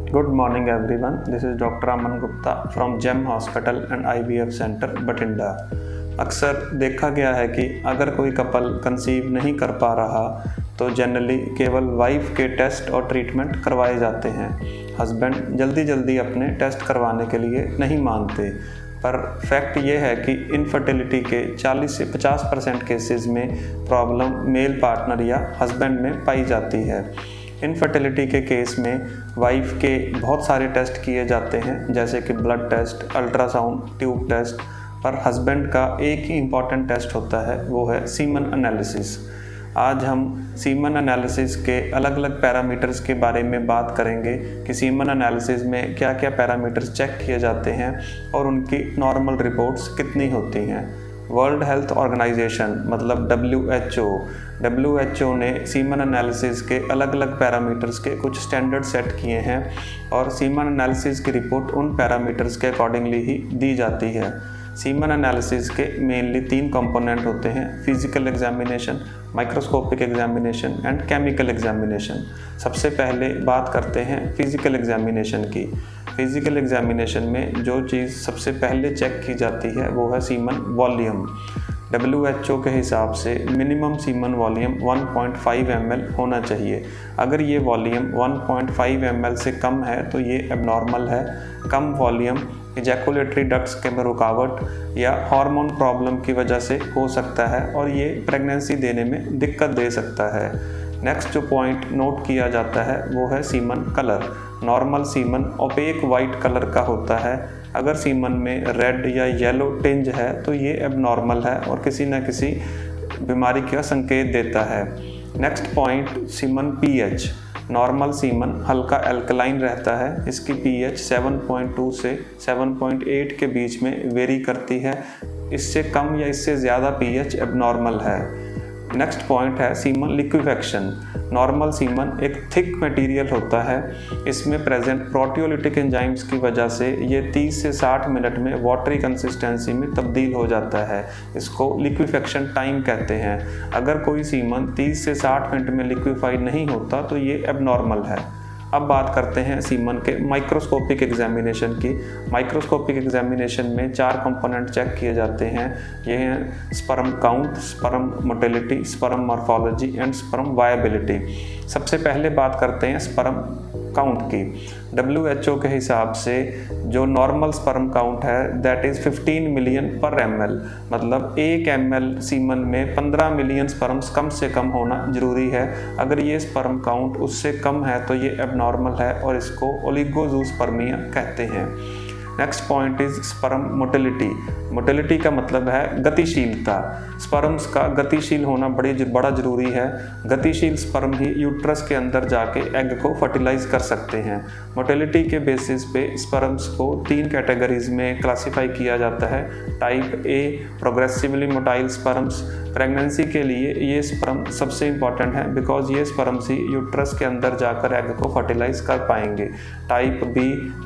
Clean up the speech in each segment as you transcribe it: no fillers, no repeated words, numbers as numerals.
Good morning everyone. This is Dr. Aman Gupta from GEM Hospital and IVF Center, Bathinda. अक्सर देखा गया है कि अगर कोई कपल कंसीव नहीं कर पा रहा तो जनरली केवल वाइफ के टेस्ट और ट्रीटमेंट करवाए जाते हैं। हस्बैंड जल्दी अपने टेस्ट करवाने के लिए नहीं मानते, पर फैक्ट ये है कि इनफर्टिलिटी के 40 से 50% केसेस में प्रॉब्लम मेल पार्टनर या हस्बैंड में पाई जाती है। इनफर्टिलिटी के केस में वाइफ के बहुत सारे टेस्ट किए जाते हैं, जैसे कि blood test, ultrasound, tube test, पर हस्बैंड का एक ही इम्पॉर्टेंट टेस्ट होता है, वो है सीमन एनालिसिस। आज हम सीमन एनालिसिस के अलग अलग पैरामीटर्स के बारे में बात करेंगे कि सीमन एनालिसिस में क्या क्या पैरामीटर्स चेक किए जाते हैं और उनकी नॉर्मल रिपोर्ट्स कितनी होती हैं। वर्ल्ड हेल्थ ऑर्गेनाइजेशन मतलब WHO ने सीमन एनालिसिस के अलग अलग पैरामीटर्स के कुछ स्टैंडर्ड सेट किए हैं और सीमन एनालिसिस की रिपोर्ट उन पैरामीटर्स के अकॉर्डिंगली ही दी जाती है। सीमन एनालिसिस के मेनली 3 कंपोनेंट होते हैं: physical examination, microscopic examination and chemical examination. सबसे पहले बात करते हैं फिजिकल एग्जामिनेशन की। फिजिकल एग्जामिनेशन में जो चीज़ सबसे पहले चेक की जाती है वो है सीमन वॉल्यूम। WHO के हिसाब से मिनिमम सीमन वॉल्यूम 1.5 ml होना चाहिए। अगर ये वॉल्यूम 1.5 ml से कम है तो ये एबनॉर्मल है। कम वॉल्यूम इजैकुलेटरी डक्ट्स के में रुकावट या हार्मोन प्रॉब्लम की वजह से हो सकता है और ये प्रेगनेंसी देने में दिक्कत दे सकता है। नेक्स्ट जो पॉइंट नोट किया जाता है वो है semen colour. Normal semen opaque white colour का होता है। अगर सीमन में रेड या येलो टिंज है तो ये एबनॉर्मल है और किसी न किसी बीमारी का संकेत देता है। Next point semen pH। Normal semen हल्का एल्कलाइन रहता है। इसकी pH 7.2 से 7.8 के बीच में वेरी करती है। इससे कम या इससे ज़्यादा pH एबनॉर्मल है। नेक्स्ट पॉइंट है सीमन लिक्विफेक्शन। नॉर्मल सीमन एक थिक मटेरियल होता है। इसमें प्रेजेंट प्रोटियोलिटिक एंजाइम्स की वजह से ये 30 से 60 मिनट में वाटरी कंसिस्टेंसी में तब्दील हो जाता है। इसको लिक्विफेक्शन टाइम कहते हैं। अगर कोई सीमन 30 से 60 मिनट में लिक्विफाई नहीं होता तो ये एबनॉर्मल है। अब बात करते हैं सीमन के माइक्रोस्कोपिक एग्जामिनेशन की। माइक्रोस्कोपिक एग्जामिनेशन में 4 कंपोनेंट चेक किए जाते हैं। ये हैं sperm count, sperm motility, sperm morphology and sperm viability. सबसे पहले बात करते हैं स्पर्म काउंट की। WHO के हिसाब से जो नॉर्मल स्पर्म काउंट है दैट इज़ 15 मिलियन पर ml, मतलब 1 ml सीमन में 15 मिलियन स्पर्म्स कम से कम होना जरूरी है। अगर ये स्पर्म काउंट उससे कम है तो ये एबनॉर्मल है और इसको ओलिगोजूस्पर्मिया कहते हैं। Next point is sperm motility. Motility का मतलब है गतिशीलता। स्पर्म्स का गतिशील होना बड़ा ज़रूरी है। गतिशील स्पर्म ही यूट्रस के अंदर जाके एग को फर्टिलाइज कर सकते हैं। मोटिलिटी के बेसिस पे स्पर्म्स को 3 कैटेगरीज में क्लासिफाई किया जाता है। Type A progressively motile sperms. Pregnancy के लिए ये स्पर्म सबसे इम्पॉर्टेंट है बिकॉज ये स्पर्म्स ही यूट्रस के अंदर जाकर एग को फर्टिलाइज कर पाएंगे। Type B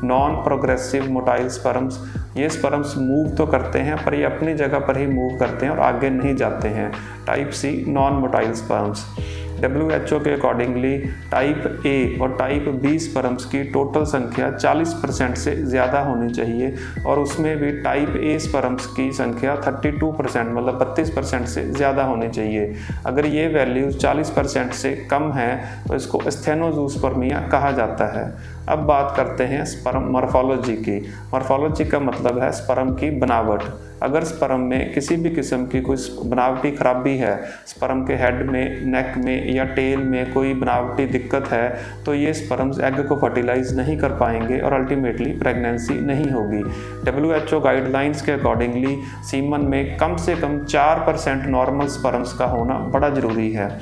non progressive motile sperms. ये स्पर्म्स मूव तो करते हैं पर ये अपनी जगह पर ही मूव करते हैं और आगे नहीं जाते हैं। Type C non motile sperms. WHO के अकॉर्डिंगली टाइप A और टाइप B स्पर्म्स की टोटल संख्या 40% से ज़्यादा होनी चाहिए और उसमें भी टाइप A स्पर्म्स की संख्या 32% मतलब 32% से ज़्यादा होनी चाहिए। अगर ये वैल्यूज़ 40% से कम है तो इसको स्टेनोजूस्पर्मिया कहा जाता है। अब बात करते हैं स्पर्म मॉर्फोलॉजी की। मॉर्फोलॉजी का मतलब है स्पर्म की बनावट। अगर स्पर्म में किसी भी किस्म की कोई बनावटी खराबी है, स्पर्म के हेड में, नेक में या टेल में कोई बनावटी दिक्कत है तो ये स्पर्म्स एग को फर्टिलाइज नहीं कर पाएंगे और अल्टीमेटली प्रेगनेंसी नहीं होगी। WHO गाइडलाइंस के अकॉर्डिंगली सीमन में कम से कम 4% नॉर्मल स्पर्म्स का होना बड़ा ज़रूरी है।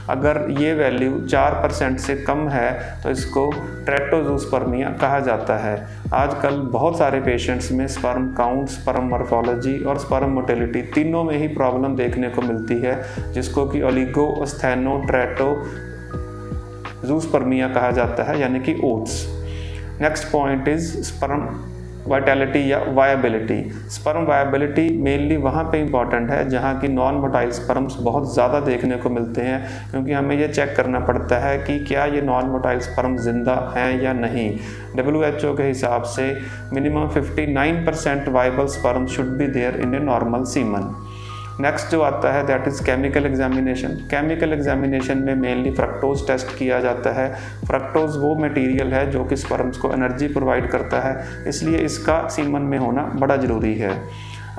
अगर ये वैल्यू 4% से कम है तो इसको ट्रेटोजूस्पर्मिया कहा जाता है। आजकल बहुत सारे पेशेंट्स में स्पर्म काउंट, स्पर्म मॉर्फोलॉजी और स्पर्म मोटिलिटी तीनों में ही प्रॉब्लम देखने को मिलती है, जिसको कि ओलिगो स्थेनो ट्रेटोजूस्पर्मिया कहा जाता है, यानी कि oats. Next point is sperm vitality या वायबिलिटी। स्पर्म वायबिलिटी मेनली वहाँ पे इम्पॉर्टेंट है जहाँ की नॉन मोटाइल स्पर्म्स बहुत ज़्यादा देखने को मिलते हैं, क्योंकि हमें ये चेक करना पड़ता है कि क्या ये नॉन मोटाइल स्पर्म जिंदा हैं या नहीं। WHO के हिसाब से minimum 59% viable sperm should be there in a normal semen. Next जो आता है that is chemical examination. Chemical examination में मेनली फ्रक्टोज टेस्ट किया जाता है। फ्रक्टोज वो मटेरियल है जो कि स्पर्म्स को एनर्जी प्रोवाइड करता है, इसलिए इसका सीमन में होना बड़ा ज़रूरी है।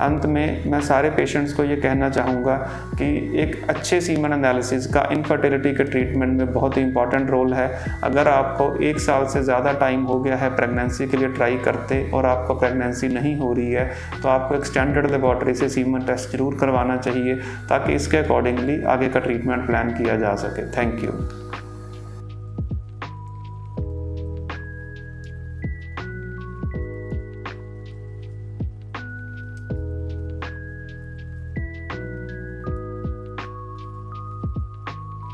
अंत में मैं सारे पेशेंट्स को ये कहना चाहूँगा कि एक अच्छे सीमन एनालिसिस का इनफर्टिलिटी के ट्रीटमेंट में बहुत ही इंपॉर्टेंट रोल है। अगर आपको 1 साल से ज़्यादा टाइम हो गया है प्रेगनेंसी के लिए ट्राई करते और आपको प्रेगनेंसी नहीं हो रही है, तो आपको एक स्टैंडर्ड लेबॉर्ट्री से सीमन टेस्ट जरूर करवाना चाहिए, ताकि इसके अकॉर्डिंगली आगे का ट्रीटमेंट प्लान किया जा सके। Thank you.